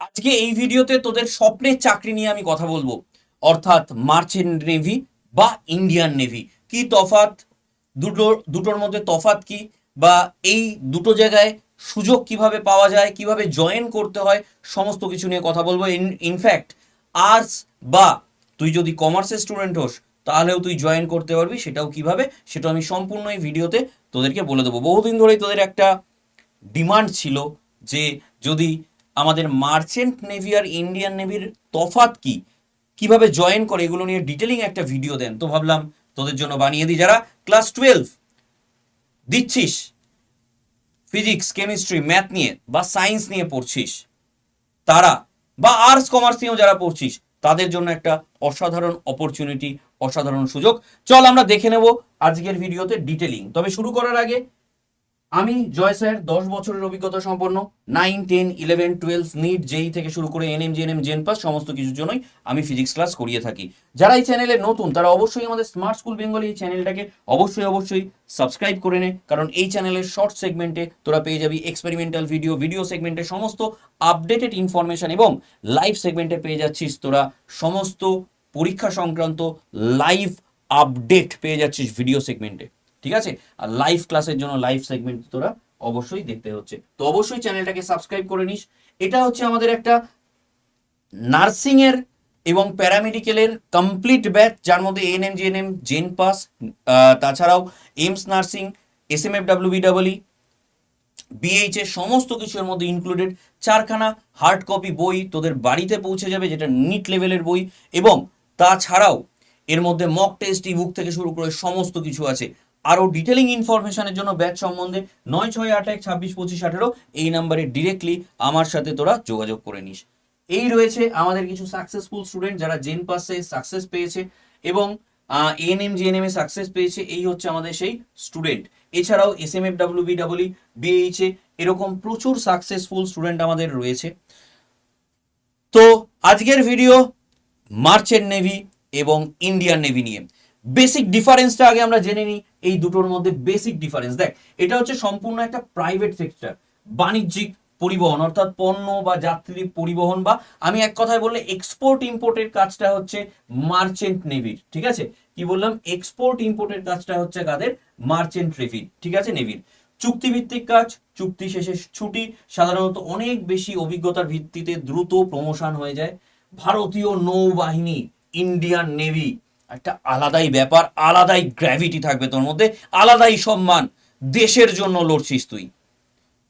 আজকে এই ভিডিওতে তোদের স্বপ্নের চাকরি নিয়ে আমি কথা বলবো, অর্থাৎ মার্চেন্ট নেভি বা ইন্ডিয়ান নেভি। কি তফাৎ, দুটোর মধ্যে তফাৎ কি, বা এই দুটো জায়গায় সুযোগ কিভাবে পাওয়া যায়, কিভাবে জয়েন করতে হয়, সমস্ত কিছু নিয়ে কথা বলবো। ইনফ্যাক্ট আর্টস বা তুই যদি কমার্সের স্টুডেন্ট হোস তাহলেও তুই জয়েন করতে পারবি, সেটাও কিভাবে, সেটা আমি সম্পূর্ণ এই ভিডিওতে তোদেরকে বলে দেবো। বহুদিন ধরেই তোদের একটা ডিমান্ড ছিল যে যদি আমাদের মার্চেন্ট নেভি আর ইন্ডিয়ান নেভির তফাৎ কি, কিভাবে জয়েন করে, এগুলো নিয়ে ডিটেলিং একটা ভিডিও দেন। তো ভাবলাম তোদের জন্য বানিয়ে দিই। যারা ক্লাস 12 দিচ্ছিস, ফিজিক্স কেমিস্ট্রি ম্যাথ নিয়ে বা সায়েন্স নিয়ে পড়ছিস তারা, বা আর্টস কমার্স নিয়েও যারা পড়ছিস তাদের জন্য একটা অসাধারণ অপরচুনিটি, অসাধারণ সুযোগ। চল আমরা দেখে নেব আজকের ভিডিওতে ডিটেলিং। তবে শুরু করার আগে, আমি জয় স্যার, 10 বছরের অভিজ্ঞতা সম্পন্ন, 9, 10, 11, 12 নিট জেই থেকে শুরু করে এনএম জিএনএম জেন পাস সমস্ত কিছুর জন্যই আমি ফিজিক্স ক্লাস করিয়ে থাকি। যারা এই চ্যানেলে নতুন তারা অবশ্যই আমাদের স্মার্ট স্কুল বেঙ্গলি এই চ্যানেলটাকে অবশ্যই সাবস্ক্রাইব করে নে, কারণ এই চ্যানেলের শর্ট সেগমেন্টে তোরা পেয়ে যাবি এক্সপেরিমেন্টাল ভিডিও, ভিডিও সেগমেন্টে সমস্ত আপডেটেড ইনফরমেশন, এবং লাইভ সেগমেন্টে পেয়ে যাচ্ছিস তোরা সমস্ত পরীক্ষা সংক্রান্ত লাইভ আপডেট পেয়ে যাচ্ছিস ভিডিও সেগমেন্টে। ঠিক আছে? আর লাইভ ক্লাসের জন্য লাইভ সেগমেন্ট তোরা অবশ্যই দেখতে হচ্ছে, তো অবশ্যই চ্যানেলটাকে সাবস্ক্রাইব করে নিস। এটা হচ্ছে আমাদের একটা নার্সিং এর এবং প্যারামেডিক্যালের কমপ্লিট ব্যাচ, যার মধ্যে এএনএম জিএনএম জেন পাস, তাছাড়াও এইমস নার্সিং, এসএমএফ ডাব্লিউবিডব্লিউ, বিএইচ এর সমস্ত কিছুর মধ্যে ইনক্লুডেড। 4খানা হার্ড কপি বই তোদের বাড়িতে পৌঁছে যাবে, যেটা নিট লেভেলের বই, এবং তাছাড়াও এর মধ্যে মক টেস্ট, ইবুক থেকে শুরু করে সমস্ত কিছু আছে। আরও ডিটেলিং ইনফরমেশনের জন্য ব্যাচ সম্বন্ধে 9681262518 এই নাম্বারে ডিরেক্টলি আমার সাথে তোরা যোগাযোগ করে নিস। এই রয়েছে আমাদের কিছু সাকসেসফুল স্টুডেন্ট যারা জেন পাসে সাকসেস পেয়েছে এবং এএনএম জিএনএম এ সাকসেস পেয়েছে। এই হচ্ছে আমাদের সেই স্টুডেন্ট। এছাড়াও এসএমএফ ডাব্লিউবিডব্লিউ, বিএইচ এ এরকম প্রচুর সাকসেসফুল স্টুডেন্ট আমাদের রয়েছে। তো আজকের ভিডিও মার্চেন্ট নেভি এবং ইন্ডিয়ান নেভি নিয়ে। বেসিক ডিফারেন্সটা আগে আমরা জেনে নিই। এই দুটোর মধ্যে বেসিক ডিফারেন্স দেখ, এটা হচ্ছে সম্পূর্ণ একটা প্রাইভেট সেক্টর, বাণিজ্যিক পরিবহন, অর্থাৎ পণ্য বা যাত্রী পরিবহন, বা আমি এক কথায় বললে এক্সপোর্ট ইম্পোর্টের কাজটা হচ্ছে মার্চেন্ট নেভির। ঠিক আছে? কি বললাম? এক্সপোর্ট ইম্পোর্টের কাজটা হচ্ছে কাদের? মার্চেন্ট নেভির। ঠিক আছে? নেভির চুক্তিভিত্তিক কাজ, চুক্তি শেষে ছুটি, সাধারণত অনেক বেশি অভিজ্ঞতার ভিত্তিতে দ্রুত প্রমোশন হয়ে যায়। ভারতীয় নৌবাহিনী, ইন্ডিয়ান নেভি, একটা আলাদাই ব্যাপার, আলাদাই গ্র্যাভিটি থাকবে তোর মধ্যে, আলাদাই সম্মান। দেশের জন্য লড়ছিস তুই,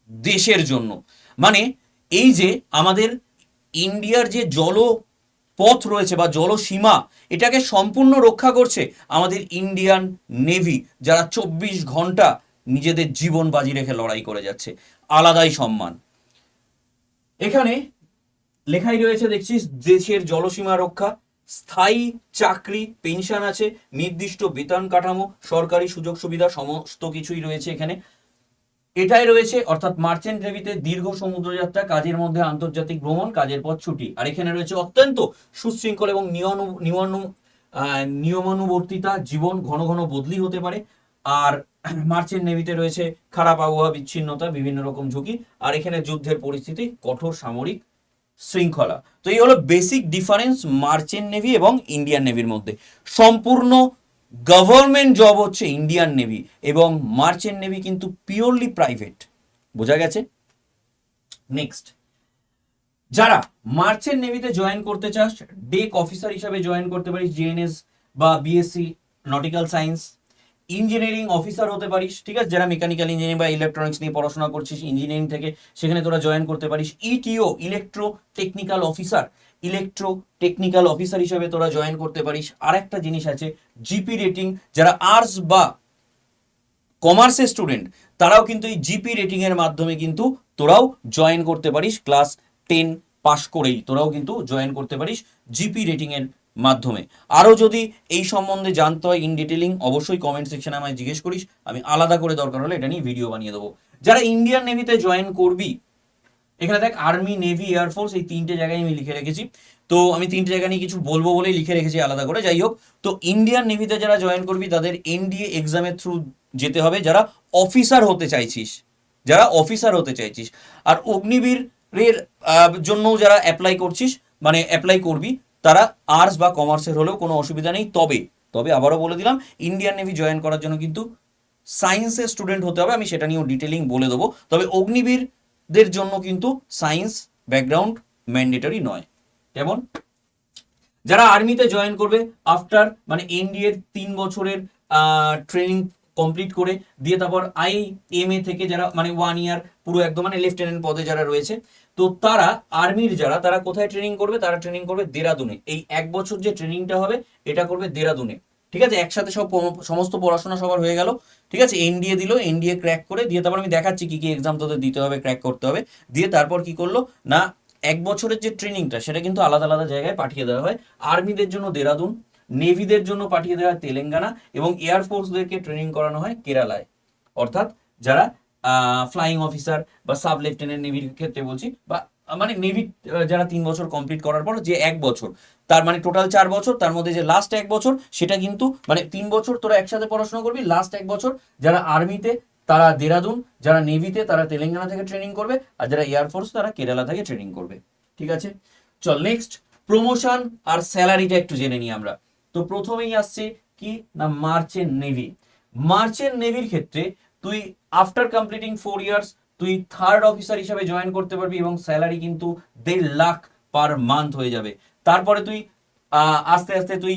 দেশের জন্য। মানে এই যে আমাদের ইন্ডিয়ার যে জলপথ রয়েছে বা জলসীমা, এটাকে সম্পূর্ণ রক্ষা করছে আমাদের ইন্ডিয়ান নেভি, যারা 24 ঘন্টা নিজেদের জীবন বাজি রেখে লড়াই করে যাচ্ছে। আলাদাই সম্মান। এখানে লেখাই রয়েছে দেখছিস, দেশের জলসীমা রক্ষা, স্থায়ী চাকরি, পেনশন আছে, নির্দিষ্ট বেতন কাঠামো, সরকারি সুযোগ সুবিধা সমস্ত কিছুই রয়েছে এখানে। এটাই রয়েছে, অর্থাৎ মার্চেন্ট নেভিতে দীর্ঘ সমুদ্রযাত্রা, কাজের মধ্যে আন্তর্জাতিক ভ্রমণ, কাজের পর ছুটি। আর এখানে রয়েছে অত্যন্ত সুশৃঙ্খল এবং নিয়মানুবর্তিতা জীবন, ঘন ঘন বদলি হতে পারে। আর মার্চেন্ট নেভিতে রয়েছে খারাপ আবহাওয়া, বিচ্ছিন্নতা, বিভিন্ন রকম ঝুঁকি। আর এখানে যুদ্ধের পরিস্থিতি, কঠোর সামরিক শৃঙ্খলা। তো এই হলো বেসিক ডিফারেন্স মার্চেন্ট নেভি এবং ইন্ডিয়ান নেভির মধ্যে। সম্পূর্ণ গভর্নমেন্ট জব হচ্ছে ইন্ডিয়ান নেভি, এবং মার্চেন্ট নেভি কিন্তু পিওরলি প্রাইভেট। বোঝা গেছে? নেক্সট, যারা মার্চেন্ট নেভিতে জয়েন করতে চাস, ডেক অফিসার হিসাবে জয়েন করতে পারিস, জিএনএস বা BSc nautical science. Engineering officer হতে পারিস। ঠিক আছে? যারা মেকানিক্যাল ইঞ্জিনিয়ারিং বা ইলেকট্রনিক্স নিয়ে পড়াশোনা করছিস ইঞ্জিনিয়ারিং থেকে, সেখানে তোরা জয়েন করতে পারিস। ETO, electro technical officer, electro technical officer হিসাবে তোরা জয়েন করতে পারিস। আর একটা জিনিস আছে, জিপি রেটিং। যারা আর্টস বা কমার্সের স্টুডেন্ট তারাও কিন্তু এই জিপি রেটিং এর মাধ্যমে কিন্তু তোরাও জয়েন করতে পারিস। ক্লাস 10 পাস করেই তোরাও কিন্তু জয়েন করতে পারিস জিপি রেটিং এর মাধ্যমে। আরও যদি এই সম্বন্ধে জানতে হয় ইন ডিটেলিং, অবশ্যই কমেন্ট সেকশনে আমায় জিজ্ঞেস করিস, আমি আলাদা করে দরকার হলে এটা নিয়ে ভিডিও বানিয়ে দেবো। যারা ইন্ডিয়ান নেভিতে জয়েন করবি, এখানে দেখ আর্মি, নেভি, এয়ারফোর্স, এই 3টে জায়গায় আমি লিখে রেখেছি। তো আমি 3টে জায়গা নিয়ে কিছু বলবো বলেই লিখে রেখেছি আলাদা করে। যাই হোক, তো ইন্ডিয়ান নেভিতে যারা জয়েন করবি তাদের এনডিএ এক্সামের থ্রু যেতে হবে, যারা অফিসার হতে চাইছিস, যারা অফিসার হতে চাইছিস। আর অগ্নিবীর এর জন্য যারা অ্যাপ্লাই করছিস, মানে অ্যাপ্লাই করবি, তারা আর্টস বা কমার্সের হলেও কোনো অসুবিধা নেই। তবে তবে আবারও বলে দিলাম, ইন্ডিয়ান নেভি জয়েন করার জন্য কিন্তু সায়েন্সের স্টুডেন্ট হতে হবে, আমি সেটা নিয়েও ডিটেলিং বলে দেবো। তবে অগ্নিবীরদের জন্য কিন্তু সায়েন্স ব্যাকগ্রাউন্ড ম্যান্ডেটরি নয়। যেমন যারা আর্মিতে জয়েন করবে আফটার মানে এনডিএর 3 বছরের ট্রেনিং কমপ্লিট করে দিয়ে তারপর IMA থেকে যারা মানে 1 ইয়ার পুরো একদম মানে লেফটেন্যান্ট পদে যারা রয়েছে, তো তারা আর্মির যারা, তারা কোথায় ট্রেনিং করবে? তারা ট্রেনিং করবে দেরাদুনে। এই 1 বছর যে ট্রেনিংটা হবে এটা করবে দেরাদুনে। ঠিক আছে, একসাথে সমস্ত পড়াশোনা সবার হয়ে গেল। ঠিক আছে, এনডিএ দিল, এনডিএ ক্র্যাক করে দিয়ে তারপর আমি দেখাচ্ছি কি কি এক্সাম তোদের দিতে হবে, ক্র্যাক করতে হবে। দিয়ে তারপর কি করলো না, 1 বছরের যে ট্রেনিংটা সেটা কিন্তু আলাদা আলাদা জায়গায় পাঠিয়ে দেওয়া হয়। আর্মিদের জন্য দেরাদুন, নেভিদের জন্য পাঠিয়ে দেওয়া হয় তেলেঙ্গানা, এবং এয়ারফোর্সদেরকে ট্রেনিং করানো হয় কেরালায়। অর্থাৎ যারা ফ্লাইং অফিসার বা সাব লেফটেন্যান্ট নেভির ক্ষেত্রে বলছি, বা মানে নেভি যারা 3 বছর কমপ্লিট করার পর যে 1 বছর, তার মানে টোটাল 4 বছর, তার মধ্যে যে লাস্ট 1 বছর সেটা কিন্তু মানে 3 বছর তোরা একসাথে পড়াশোনা করবি, লাস্ট 1 বছর যারা আর্মিতে তারা দেরাদুন, যারা নেভিতে তারা তেলেঙ্গানা থেকে ট্রেনিং করবে, আর যারা এয়ারফোর্স তারা কেরালা থেকে ট্রেনিং করবে। ঠিক আছে, চল নেক্সট প্রমোশন আর স্যালারিটা একটু জেনে নিই আমরা। তো প্রথমেই আসছে কি না, মার্চেন্ট নেভি। মার্চেন্ট নেভির ক্ষেত্রে তুই আফটার কমপ্লিটিং 4 ইয়ার্স তুই 3rd অফিসার হিসাবে জয়েন করতে পারবি, এবং স্যালারি কিন্তু 1.5 লাখ পার মান্থ হয়ে যাবে। তারপরে তুই আস্তে আস্তে তুই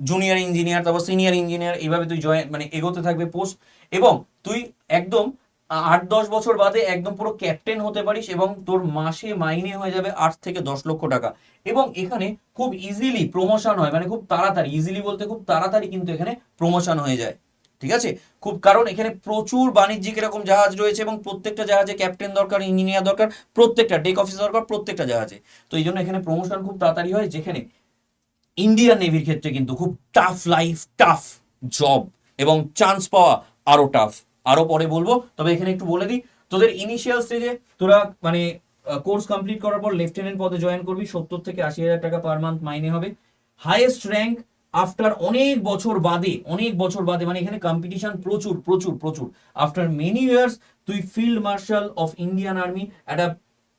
জুনিয়র ইঞ্জিনিয়ার, তারপর সিনিয়র ইঞ্জিনিয়ার, এইভাবে তুই জয়েন মানে এগোতে থাকবে পোস্ট, এবং তুই একদম 8-10 বছর বাদে একদম পুরো ক্যাপ্টেন হতে পারিস, এবং তোর মাসে মাইনে হয়ে যাবে 8 থেকে 10 লক্ষ টাকা। এবং এখানে খুব ইজিলি প্রমোশন হয়, মানে খুব তাড়াতাড়ি, ইজিলি বলতে খুব তাড়াতাড়ি কিন্তু এখানে প্রমোশন হয়ে যায়। ঠিক আছে, খুব, কারণ এখানে প্রচুর বাণিজ্যিক এরকম জাহাজ রয়েছে, এবং প্রত্যেকটা জাহাজে ক্যাপ্টেন দরকার, ইঞ্জিনিয়ার দরকার, প্রত্যেকটা ডেক অফিসার দরকার প্রত্যেকটা জাহাজে। তো এই জন্য এখানে প্রমোশন খুব তাড়াতাড়ি হয়, যেখানে ইন্ডিয়ান নেভির ক্ষেত্রে কিন্তু খুব টাফ লাইফ, টাফ জব, এবং চান্স পাওয়া আরো টাফ, আরো পরে বলবো। তবে এখানে একটু বলে দিই, তোদের ইনিশিয়াল স্টেজে তোরা মানে কোর্স কমপ্লিট করার পর লেফটেন্যান্ট পদে জয়েন করবি, 70 থেকে 80 হাজার টাকা পার মান্থ মাইনে হবে। হাইয়েস্ট র্যাঙ্ক আফটার অনেক বছর বাদে, অনেক বছর বাদে, মানে এখানে কম্পিটিশন প্রচুর প্রচুর প্রচুর, আফটার মেনি ইয়ার্স তুই field marshal of Indian army, একটা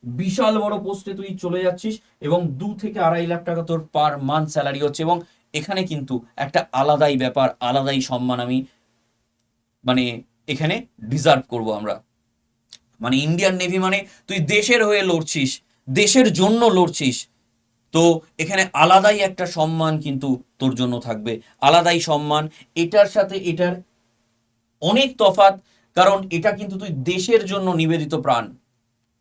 বিশাল বড় পোস্টে তুই চলে যাচ্ছিস, এবং 2 থেকে 2.5 লাখ টাকা তোর পার মান্থ স্যালারি হচ্ছে। এবং এখানে কিন্তু একটা আলাদাই ব্যাপার, আলাদাই সম্মান আমি মানে এখানে ডিজার্ভ করব আমরা। মানে ইন্ডিয়ান নেভি মানে তুই দেশের হয়ে লড়ছিস, দেশের জন্য লড়ছিস, তো এখানে আলাদাই একটা সম্মান কিন্তু তোর জন্য থাকবে, আলাদাই সম্মান। এটার সাথে এটার অনেক তফাৎ, কারণ এটা কিন্তু তুই দেশের জন্য নিবেদিত প্রাণ,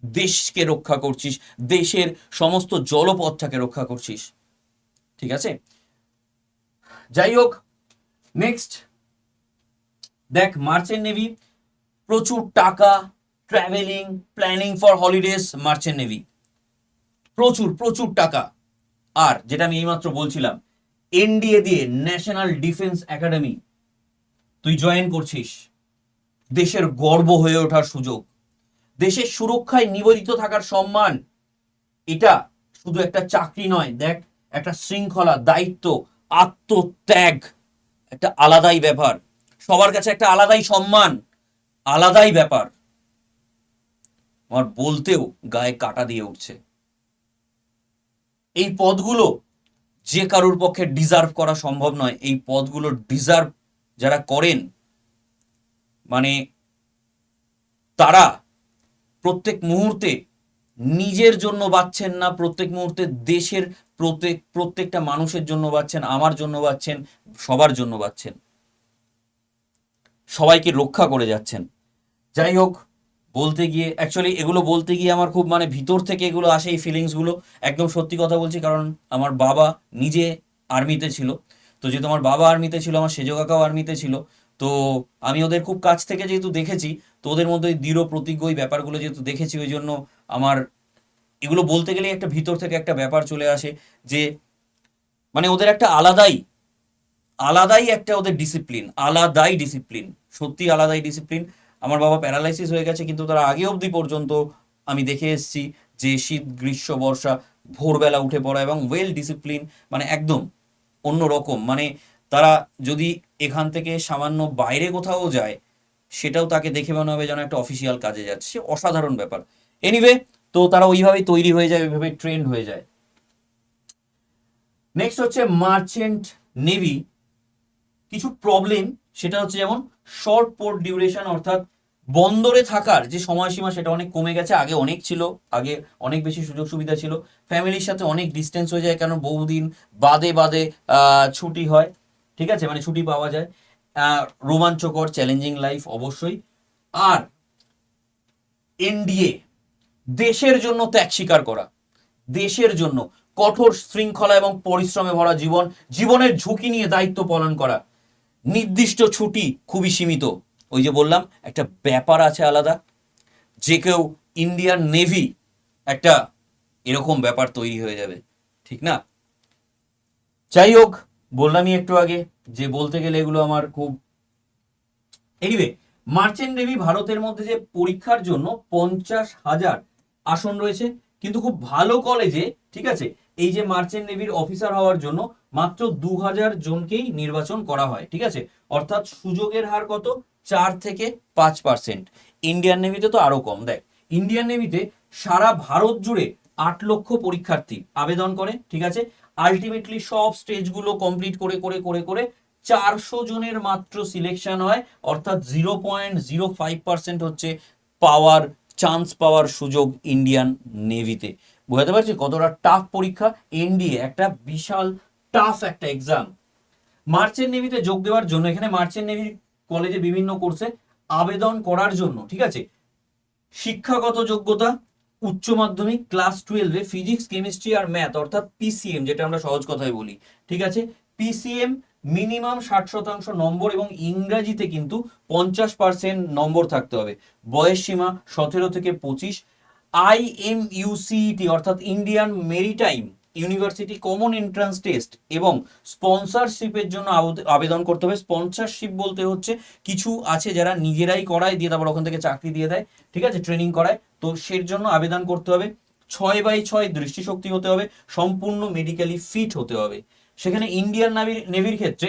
দেশকে রক্ষা করছিস, দেশের সমস্ত জলপথটাকে রক্ষা করছিস। ঠিক আছে, যাই হোক নেক্সট দেখ, মার্চেন্ট নেভি প্রচুর টাকা, travelling, planning for holidays, merchant navy প্রচুর প্রচুর টাকা। আর যেটা আমি এইমাত্র বলছিলাম, এনডিএ দিয়ে ন্যাশনাল ডিফেন্স একাডেমি তুই জয়েন করছিস, দেশের গর্ব হয়ে ওঠার সুযোগ, দেশের সুরক্ষায় নিবেদিত থাকার সম্মান। এটা শুধু একটা চাকরি নয়, দেখ একটা শৃঙ্খলা, দায়িত্ব, আত্মত্যাগ, একটা আলাদাই ব্যাপার, সবার কাছে একটা আলাদাই সম্মান, আলাদাই ব্যাপার। আমার বলতেও গায়ে কাটা দিয়ে উঠছে। এই পদগুলো যে কারোর পক্ষে ডিজার্ভ করা সম্ভব নয়, এই পদগুলো ডিজার্ভ যারা করেন, মানে তারা প্রত্যেক মুহূর্তে নিজের জন্য বাঁচছেন না, প্রত্যেক মুহূর্তে দেশের প্রত্যেকটা মানুষের জন্য বাঁচছেন, আমার জন্য বাঁচছেন, সবার জন্য বাঁচছেন, সবাইকে রক্ষা করে যাচ্ছেন। যাই হোক, বলতে গিয়ে অ্যাকচুয়ালি এগুলো বলতে গিয়ে আমার খুব মানে ভিতর থেকে এগুলো আসে, এই ফিলিংসগুলো। একদম সত্যি কথা বলছি, কারণ আমার বাবা নিজে আর্মিতে ছিল। তো যেহেতু আমার বাবা আর্মিতে ছিল, আমার সেজ কাকাও আর্মিতে ছিল, তো আমি ওদের খুব কাছ থেকে যেহেতু দেখেছি, তো ওদের মধ্যে ওই দৃঢ় প্রতিজ্ঞ ওই ব্যাপারগুলো যেহেতু দেখেছি, ওই জন্য আমার এগুলো বলতে গেলে একটা ভিতর থেকে একটা ব্যাপার চলে আসে, যে মানে ওদের একটা আলাদাই আলাদাই একটা ওদের ডিসিপ্লিন, আলাদাই ডিসিপ্লিন, সত্যি আলাদাই ডিসিপ্লিন। আমার বাবা প্যারালাইসিস হয়ে গেছে, কিন্তু তার আগে অবধি পর্যন্ত আমি দেখে এসেছি যে শীত গ্রীষ্ম বর্ষা ভোরবেলা উঠে পড়া, এবং ওয়েল ডিসিপ্লিন, মানে একদম অন্য রকম। মানে তারা যদি এখান থেকে সামান্য বাইরে কোথাও যায়, সেটাও তাকে দেখে মনে হবে যেন একটা অফিসিয়াল কাজে যাচ্ছে, অসাধারণ ব্যাপার। এনিওয়ে, তো তারা ওইভাবেই তৈরি হয়ে যায়, ওইভাবে ট্রেন্ড হয়ে যায়। নেক্সট হচ্ছে মার্চেন্ট নেভি। কিছু প্রবলেম, সেটা হচ্ছে যেমন শর্ট পোর্ট ডিউরেশন, অর্থাৎ বন্দরে থাকার যে সময়সীমা সেটা অনেক কমে গেছে। আগে অনেক ছিল, আগে অনেক বেশি সুযোগ সুবিধা ছিল, ফ্যামিলির সাথে অনেক ডিস্টেন্স হয়ে যায়, কারণ বহুদিন বাদে বাদে ছুটি হয়, ঠিক আছে, মানে ছুটি পাওয়া যায়। রোমাঞ্চকর চ্যালেঞ্জিং লাইফ অবশ্যই। আর এনডিএ, দেশের জন্য ত্যাগ স্বীকার করা, দেশের জন্য কঠোর শৃঙ্খলা এবং পরিশ্রমে ভরা জীবন, জীবনের ঝুঁকি নিয়ে দায়িত্ব পালন করা, নির্দিষ্ট ছুটি খুবই সীমিত। ওই যে বললাম একটা ব্যাপার আছে আলাদা, যে কেউ ইন্ডিয়ান নেভি একটা এরকম ব্যাপার তৈরি হয়ে যাবে, ঠিক না? যাই হোক, বললামই একটু আগে যে বলতে গেলে এগুলো আমার খুব। এনিওয়ে, মার্চেন্ট নেভি ভারতের মধ্যে যে পরীক্ষার জন্য 50,000 আসন রয়েছে, কিন্তু খুব ভালো কলেজে, ঠিক আছে, এই যে মার্চেন্ট নেভির অফিসার হওয়ার জন্য মাত্র 2,000 জনকেই নির্বাচন করা হয়, ঠিক আছে। অর্থাৎ সুযোগের হার কত? 4 থেকে 5%। ইন্ডিয়ান নেভিতে তো আরো কম। দেখ, ইন্ডিয়ান নেভিতে সারা ভারত জুড়ে 8 লক্ষ পরীক্ষার্থী আবেদন করে, ঠিক আছে। আলটিমেটলি সব স্টেজগুলো কমপ্লিট করে করে করে করে 400 জনের মাত্র সিলেকশন হয়, অর্থাৎ 0.05% হচ্ছে পাওয়ার, চান্স পাওয়ার সুযোগ ইন্ডিয়ান নেভিতে। বুঝতে পারছি কতটা টাফ পরীক্ষা। এনডিএ একটা বিশাল টাফ একটা এক্সাম। মার্চেন্ট নেভিতে যোগ দেওয়ার জন্য, এখানে মার্চেন্ট নেভির কলেজে বিভিন্ন কোর্সে আবেদন করার জন্য, ঠিক আছে, শিক্ষাগত যোগ্যতা উচ্চ মাধ্যমিক ক্লাস 12-এ ফিজিক্স কেমিস্ট্রি আর ম্যাথ, অর্থাৎ পিসিএম, যেটা আমরা সহজ কথায় বলি, ঠিক আছে। পিসিএম মিনিমাম 60% নম্বর, এবং ইংরাজিতে কিন্তু 50% নম্বর থাকতে হবে। বয়স সীমা 17 থেকে 25। IMUCET অর্থাৎ Indian maritime university common entrance test এবং স্পন্সরশিপের জন্য আবেদন করতে হবে। স্পন্সরশিপ বলতে হচ্ছে কিছু আছে যারা নিজেরাই করায়, দিয়ে তারপর ওখান থেকে চাকরি দিয়ে দেয়, ঠিক আছে, ট্রেনিং করায়, তো সের জন্য আবেদন করতে হবে। 6/6 দৃষ্টিশক্তি হতে হবে, সম্পূর্ণ মেডিকেলি ফিট হতে হবে। সেখানে ইন্ডিয়ান নেভির ক্ষেত্রে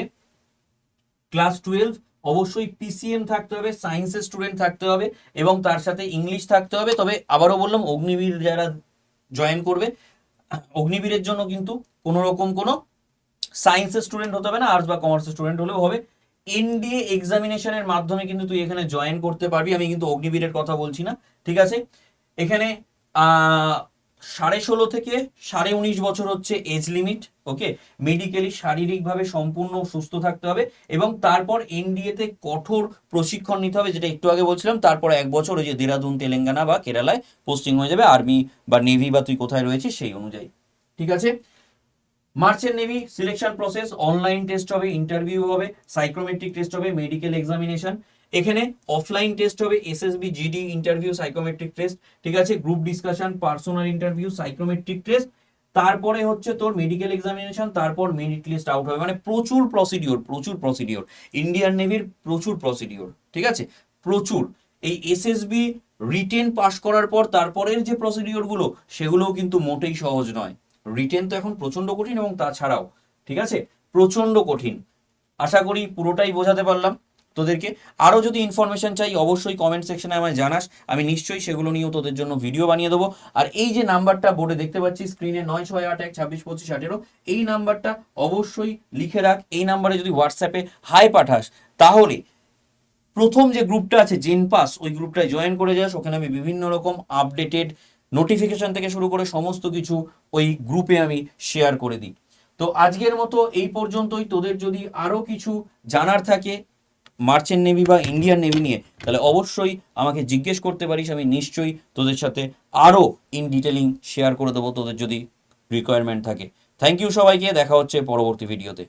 ক্লাস 12 অবশ্যই পিসিএম থাকতে হবে, সায়েন্সের স্টুডেন্ট থাকতে হবে, এবং তার সাথে ইংলিশ থাকতে হবে। তবে আবারও বললাম, অগ্নিবীর যারা জয়েন করবে, অগ্নিবীরের জন্য কিন্তু কোনো রকম কোনো সায়েন্সের স্টুডেন্ট হতে হবে না, আর্টস বা কমার্সের স্টুডেন্ট হলেও হবে। এনডিএ এক্সামিনেশনের মাধ্যমে কিন্তু তুই এখানে জয়েন করতে পারবি, আমি কিন্তু অগ্নিবীরের কথা বলছি না, ঠিক আছে। এখানে 16.5 থেকে 19.5 বছর হচ্ছে এজ লিমিট, ওকে। মেডিকেলি শারীরিকভাবে সম্পূর্ণ সুস্থ থাকতে হবে, এবং তারপর এনডিএ তে কঠোর প্রশিক্ষণ নিতে হবে, যেটা একটু আগে বলছিলাম। তারপর 1 বছর ওই যে দেরাদুন, তেলেঙ্গানা বা কেরালায় পোস্টিং হয়ে যাবে, আর্মি বা নেভি বা তুই কোথায় রয়েছিস সেই অনুযায়ী, ঠিক আছে। Merchant navy selection process, online test হবে, ইন্টারভিউ হবে, সাইকোমেট্রিক টেস্ট হবে, মেডিকেল এক্সামিনেশন। এখানে অফলাইন টেস্ট হবে, SSB GD interview, psychometric test, ঠিক আছে, group discussion, personal interview, psychometric test, তারপরে হচ্ছে তোর মেডিকেল এক্সামিনেশন, তারপর মেরিট লিস্ট আউট হবে। মানে প্রচুর প্রসিডিওর, প্রচুর প্রসিডিওর, ইন্ডিয়ান নেভির প্রচুর প্রসিডিওর, ঠিক আছে, প্রচুর। এই এসএসবি রিটেন পাস করার পর তারপরের যে প্রসিডিওর গুলো, সেগুলোও কিন্তু মোটেই সহজ নয়। রিটেন তো এখন প্রচন্ড কঠিন, এবং তাছাড়াও, ঠিক আছে, প্রচন্ড কঠিন। আশা করি পুরোটাই বোঝাতে পারলাম তোদেরকে। আরো যদি ইনফরমেশন চাই অবশ্যই কমেন্ট সেকশনে আমায় জানাস, আমি নিশ্চয়ই সেগুলো নিয়েও তোদের জন্য ভিডিও বানিয়ে দেবো। আর এই যে নাম্বারটা বোর্ডে দেখতে পাচ্ছি স্ক্রিনে, 9681262518, এই নাম্বারটা অবশ্যই লিখে রাখ। এই নাম্বারে যদি হোয়াটসঅ্যাপে হাই পাঠাস, তাহলে প্রথম যে গ্রুপটা আছে জেনপাস, ওই গ্রুপটায় জয়েন করে যাস। ওখানে আমি বিভিন্ন রকম আপডেটেড নোটিফিকেশন থেকে শুরু করে সমস্ত কিছু ওই গ্রুপে আমি শেয়ার করে দিই। তো আজকের মতো এই পর্যন্তই। তোদের যদি আরো কিছু জানার থাকে মার্চেন্ট নেভি বা ইন্ডিয়ান নেভি নিয়ে, তাহলে অবশ্যই আমাকে জিজ্ঞেস করতে পারিস, আমি নিশ্চয়ই তোদের সাথে আরো ইন ডিটেলিং শেয়ার করে দেবো তোদের যদি রিকোয়ারমেন্ট থাকে। থ্যাংক ইউ সবাইকে, দেখা হচ্ছে পরবর্তী ভিডিওতে।